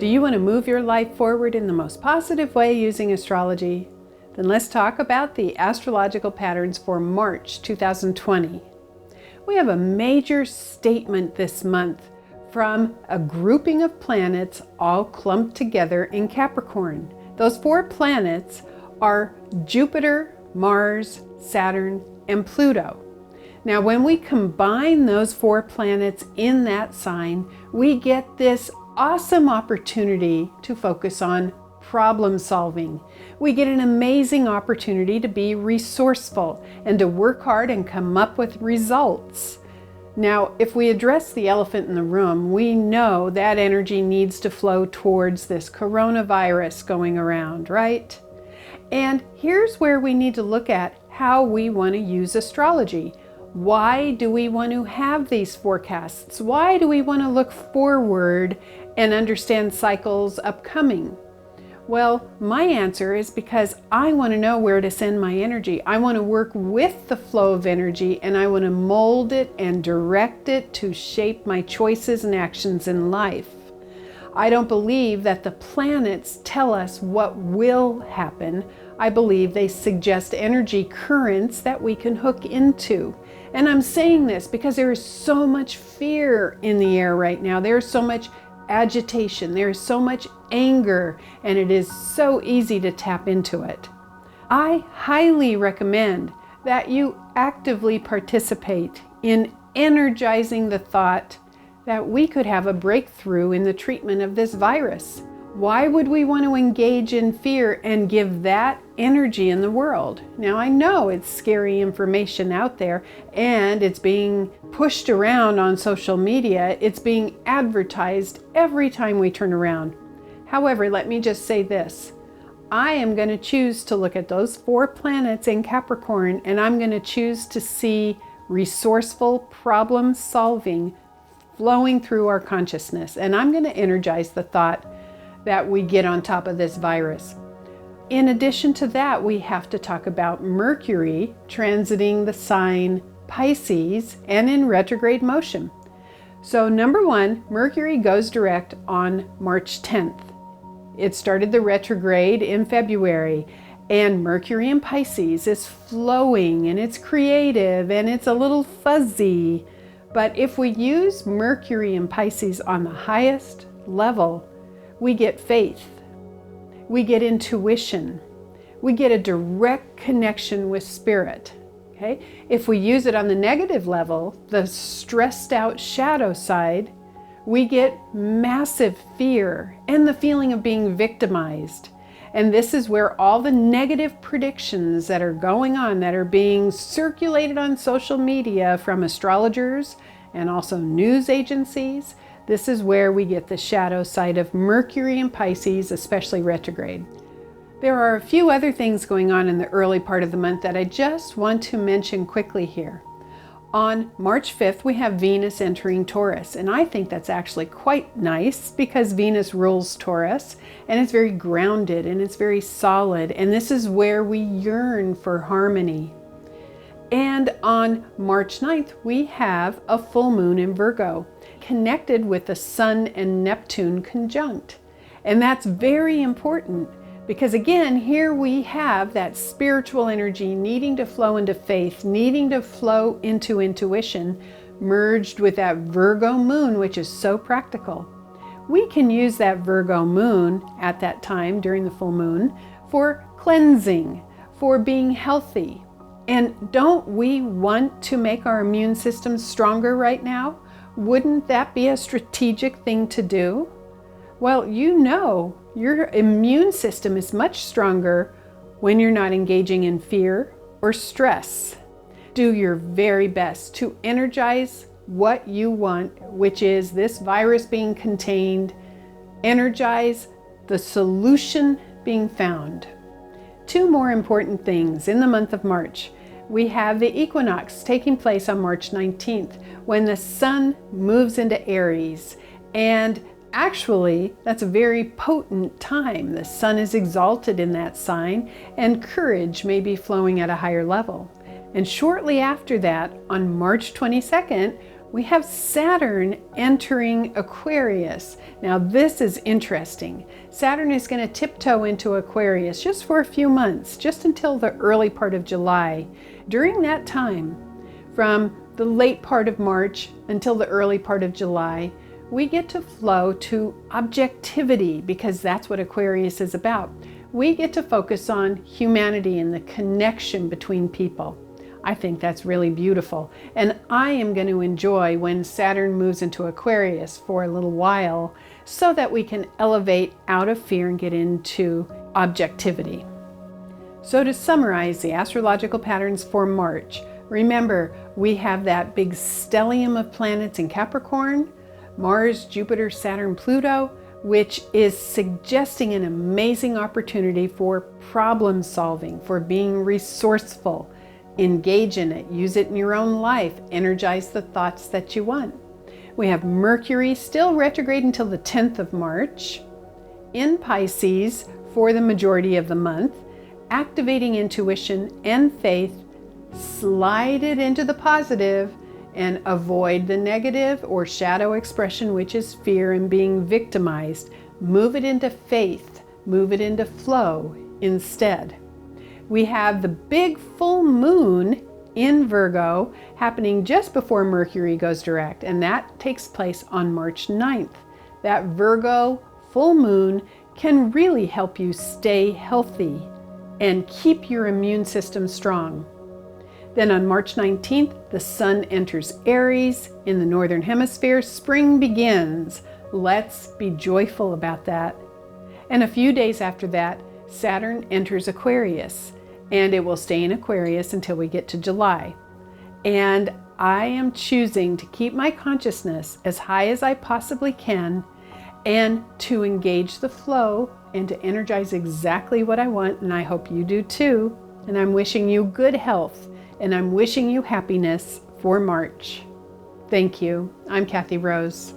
Do you want to move your life forward in the most positive way using astrology? Then let's talk about the astrological patterns for March 2020. We have a major statement this month from a grouping of planets all clumped together in Capricorn. Those 4 planets are Jupiter, Mars, Saturn, and Pluto. Now, when we combine those 4 planets in that sign, we get this awesome opportunity to focus on problem solving. We get an amazing opportunity to be resourceful and to work hard and come up with results. Now, if we address the elephant in the room, we know that energy needs to flow towards this coronavirus going around, right? And here's where we need to look at how we want to use astrology. Why do we want to have these forecasts? Why do we want to look forward and understand cycles upcoming? Well, my answer is because I want to know where to send my energy. I want to work with the flow of energy, and I want to mold it and direct it to shape my choices and actions in life. I don't believe that the planets tell us what will happen. I believe they suggest energy currents that we can hook into. And I'm saying this because there is so much fear in the air right now. There's so much agitation, there's so much anger, and it is so easy to tap into it. I highly recommend that you actively participate in energizing the thought that we could have a breakthrough in the treatment of this virus. Why would we want to engage in fear and give that energy in the world? Now, I know it's scary information out there and it's being pushed around on social media. It's being advertised every time we turn around. However, let me just say this. I am going to choose to look at those 4 planets in Capricorn, and I'm going to choose to see resourceful problem solving flowing through our consciousness. And I'm going to energize the thought that we get on top of this virus. In addition to that, we have to talk about Mercury transiting the sign Pisces and in retrograde motion. So number 1, Mercury goes direct on March 10th. It started the retrograde in February, and Mercury in Pisces is flowing and it's creative and it's a little fuzzy. But if we use Mercury in Pisces on the highest level, we get faith, we get intuition, we get a direct connection with spirit. Okay? If we use it on the negative level, the stressed out shadow side, we get massive fear and the feeling of being victimized. And this is where all the negative predictions that are going on, that are being circulated on social media from astrologers and also news agencies, this is where we get the shadow side of Mercury in Pisces, especially retrograde. There are a few other things going on in the early part of the month that I just want to mention quickly here. On March 5th, we have Venus entering Taurus, and I think that's actually quite nice because Venus rules Taurus, and it's very grounded and it's very solid, and this is where we yearn for harmony. And on March 9th, we have a full moon in Virgo, connected with the Sun and Neptune conjunct. And that's very important because, again, here we have that spiritual energy needing to flow into faith, needing to flow into intuition, merged with that Virgo moon, which is so practical. We can use that Virgo moon at that time during the full moon for cleansing, for being healthy. And don't we want to make our immune system stronger right now? Wouldn't that be a strategic thing to do? Well, you know, your immune system is much stronger when you're not engaging in fear or stress. Do your very best to energize what you want, which is this virus being contained. Energize the solution being found. 2 more important things in the month of March. We have the equinox taking place on March 19th when the sun moves into Aries. And actually, that's a very potent time. The sun is exalted in that sign and courage may be flowing at a higher level. And shortly after that, on March 22nd, we have Saturn entering Aquarius. Now this is interesting. Saturn is going to tiptoe into Aquarius just for a few months, just until the early part of July. During that time, from the late part of March until the early part of July, we get to flow to objectivity, because that's what Aquarius is about. We get to focus on humanity and the connection between people. I think that's really beautiful. And I am going to enjoy when Saturn moves into Aquarius for a little while, so that we can elevate out of fear and get into objectivity. So to summarize the astrological patterns for March, remember, we have that big stellium of planets in Capricorn, Mars, Jupiter, Saturn, Pluto, which is suggesting an amazing opportunity for problem solving, for being resourceful. Engage in it, use it in your own life, energize the thoughts that you want. We have Mercury still retrograde until the 10th of March in Pisces for the majority of the month, activating intuition and faith. Slide it into the positive and avoid the negative or shadow expression, which is fear and being victimized. Move it into faith, move it into flow instead. We have the big full moon in Virgo happening just before Mercury goes direct, and that takes place on March 9th. That Virgo full moon can really help you stay healthy and keep your immune system strong. Then on March 19th, the sun enters Aries in the northern hemisphere. Spring begins. Let's be joyful about that. And a few days after that, Saturn enters Aquarius, and it will stay in Aquarius until we get to July. And I am choosing to keep my consciousness as high as I possibly can, and to engage the flow and to energize exactly what I want, and I hope you do too. And I'm wishing you good health, and I'm wishing you happiness for March. Thank you. I'm Kathy Rose.